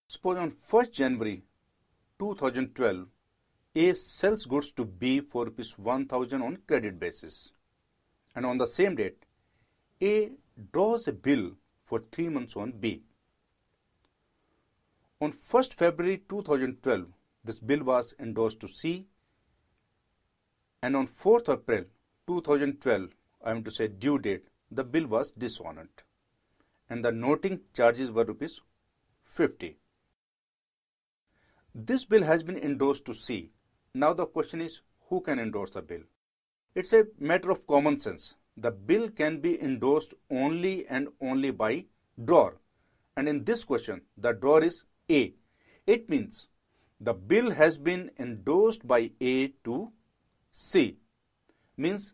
Suppose on 1st January 2012, A sells goods to B for rupees 1000 on credit basis. And on the same date, A draws a bill for 3 months on B. On 1st February 2012, this bill was endorsed to C, and on 4th April 2012, I am to say due date, the bill was dishonored, and the noting charges were rupees 50. This bill has been endorsed to C. Now the question is, who can endorse the bill? It's a matter of common sense. The bill can be endorsed only and only by drawer. And in this question, the drawer is A. It means the bill has been endorsed by A to C. Means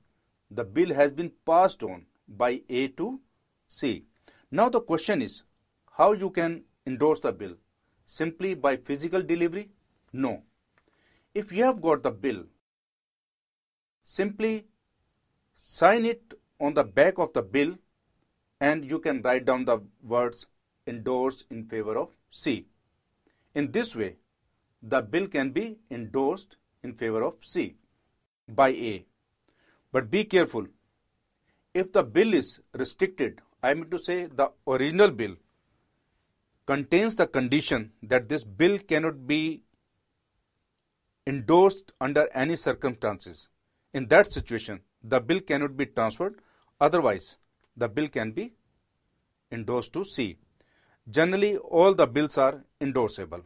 the bill has been passed on by A to C. Now the question is, how you can endorse the bill? Simply by physical delivery? No. If you have got the bill, simply sign it on the back of the bill and you can write down the words endorsed in favor of C. In this way, the bill can be endorsed in favor of C by A. But be careful. If the bill is restricted, I mean to say the original bill contains the condition that this bill cannot be endorsed under any circumstances. In that situation, the bill cannot be transferred. Otherwise, the bill can be endorsed to C. Generally, all the bills are endorsable.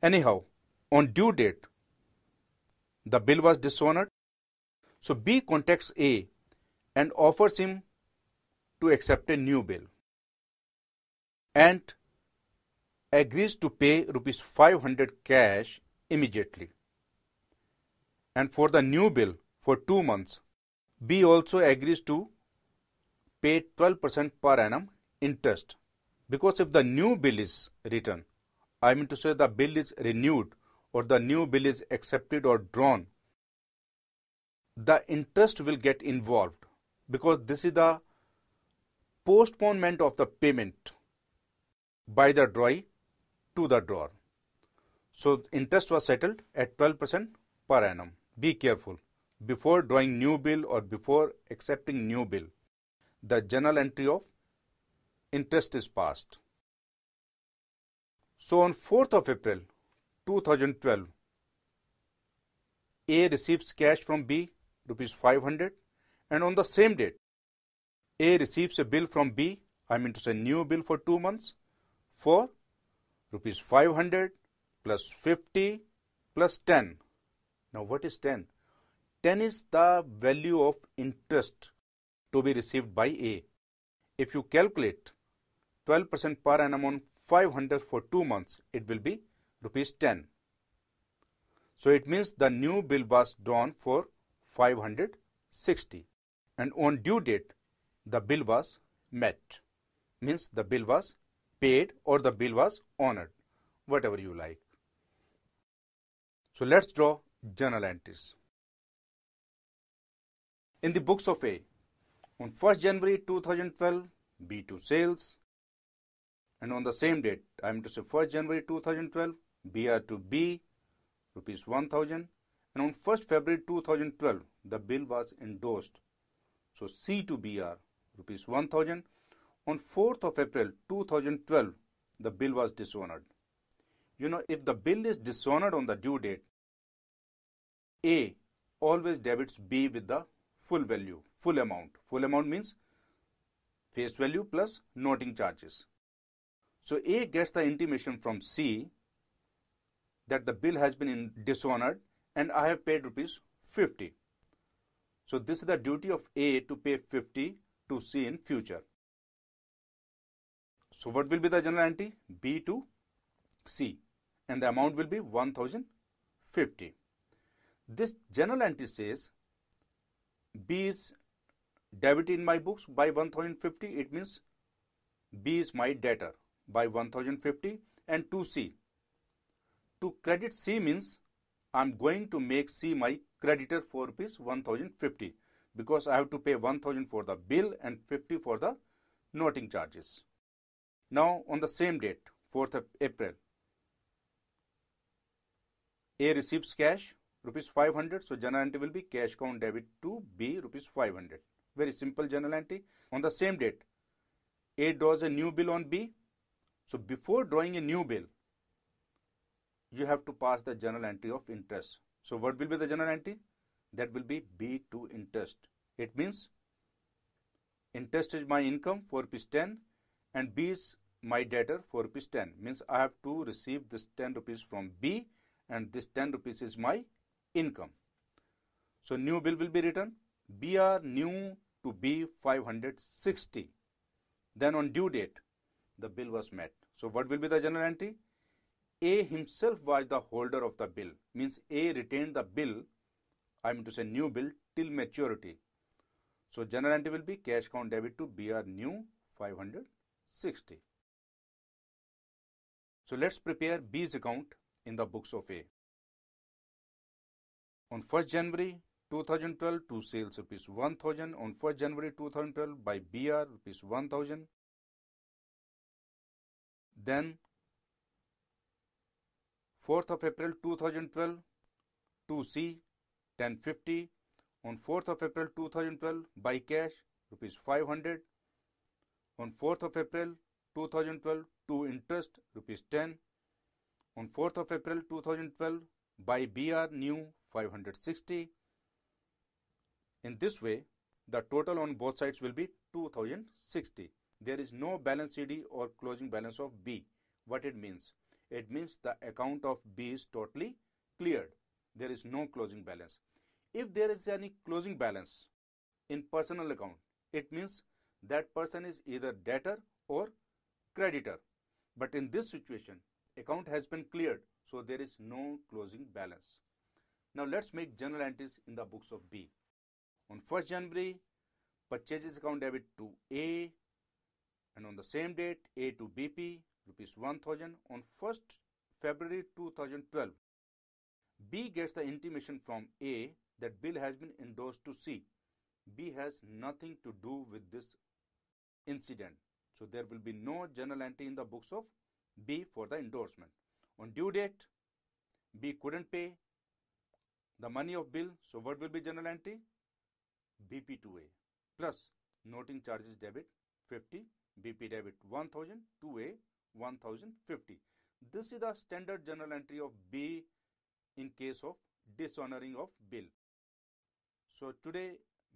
Anyhow, on due date, the bill was dishonored. So B contacts A and offers him to accept a new bill and agrees to pay rupees 500 cash immediately. And for the new bill for 2 months, B also agrees to pay 12% per annum interest. Because if the new bill is written, I mean to say the bill is renewed or the new bill is accepted or drawn, the interest will get involved because this is the postponement of the payment by the drawee to the drawer. So interest was settled at 12% per annum. Be careful. Before drawing new bill or before accepting new bill, the journal entry of interest is passed. So on 4th of April 2012, A receives cash from B, rupees 500, and on the same date, A receives a bill from B, I mean to say new bill for 2 months, for rupees 500 plus 50 plus 10. Now what is 10? 10 is the value of interest to be received by A. If you calculate 12% per annum on 500 for 2 months, it will be rupees 10. So it means the new bill was drawn for 560, and on due date the bill was met. Means the bill was paid or the bill was honored, whatever you like. So let's draw journal entries. In the books of A, on 1st January 2012, B2 sales, and on the same date, I am to say 1st January 2012, BR to B, rupees 1000, and on 1st February 2012, the bill was endorsed. So C to BR, rupees 1000. On 4th of April 2012, the bill was dishonored. You know, if the bill is dishonored on the due date, A always debits B with the full value, full amount. Full amount means face value plus noting charges. So A gets the intimation from C that the bill has been dishonored and I have paid rupees 50. So this is the duty of A to pay 50 to C in future. So what will be the journal entry? B to C, and the amount will be 1050. This journal entry says B is debited in my books by 1050. It means B is my debtor by 1050, and to C. To credit C means I am going to make C my creditor for rupees 1050 because I have to pay 1000 for the bill and 50 for the noting charges. Now on the same date, 4th of April. A receives cash rupees 500, so journal entry will be cash account debit to B rupees 500. Very simple journal entry. On the same date, A draws a new bill on B. So before drawing a new bill, you have to pass the journal entry of interest. So what will be the journal entry? That will be B to interest. It means interest is my income for rupees 10 and B is my debtor for rupees 10. Means I have to receive this 10 rupees from B and this 10 rupees is my income. So new bill will be written. BR new to B 560. Then on due date, the bill was met. So what will be the journal entry? A himself was the holder of the bill. Means A retained the bill, I mean to say new bill, till maturity. So journal entry will be cash account debit to BR new 560. So let's prepare B's account in the books of A. On 1st January 2012 to sales rupees 1000. On 1st January 2012 by BR rupees 1000. Then 4th of April 2012 to C 1050. On 4th of April 2012 by cash rupees 500. On 4th of April 2012 to interest rupees 10. On 4th of April 2012 by BR new 560. In this way, the total on both sides will be 2060. There is no balance CD or closing balance of B. What it means? It means the account of B is totally cleared. There is no closing balance. If there is any closing balance in personal account, it means that person is either debtor or creditor. But in this situation, account has been cleared, so there is no closing balance. Now let's make journal entries in the books of B. On 1st January, purchases account debit to A, and on the same date, A to BP, rupees 1000. On 1st February 2012, B gets the intimation from A that bill has been endorsed to C. B has nothing to do with this incident. So there will be no journal entry in the books of B for the endorsement. On due date, B couldn't pay the money of bill. So what will be journal entry? BP to A plus noting charges debit 50, BP debit 1000, to A 1050. This is the standard journal entry of B in case of dishonoring of bill. So today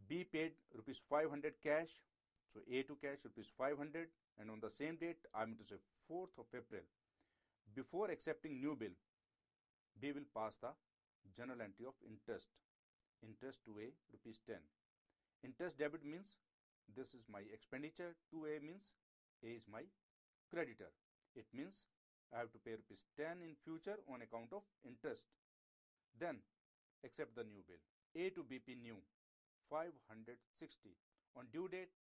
B paid rupees 500 cash. So A to cash rupees 500, and on the same date, I mean to say 4th of April, before accepting new bill, B will pass the journal entry of interest. Interest to A rupees 10. Interest debit means this is my expenditure. To A means A is my creditor. It means I have to pay rupees 10 in future on account of interest. Then accept the new bill. A to BP new 560. On due date,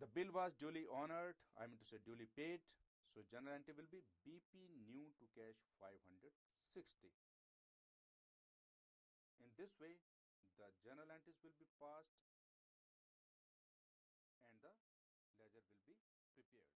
the bill was duly honored, I mean to say duly paid. So journal entry will be BP new to cash 560. In this way, the journal entries will be passed and the ledger will be prepared.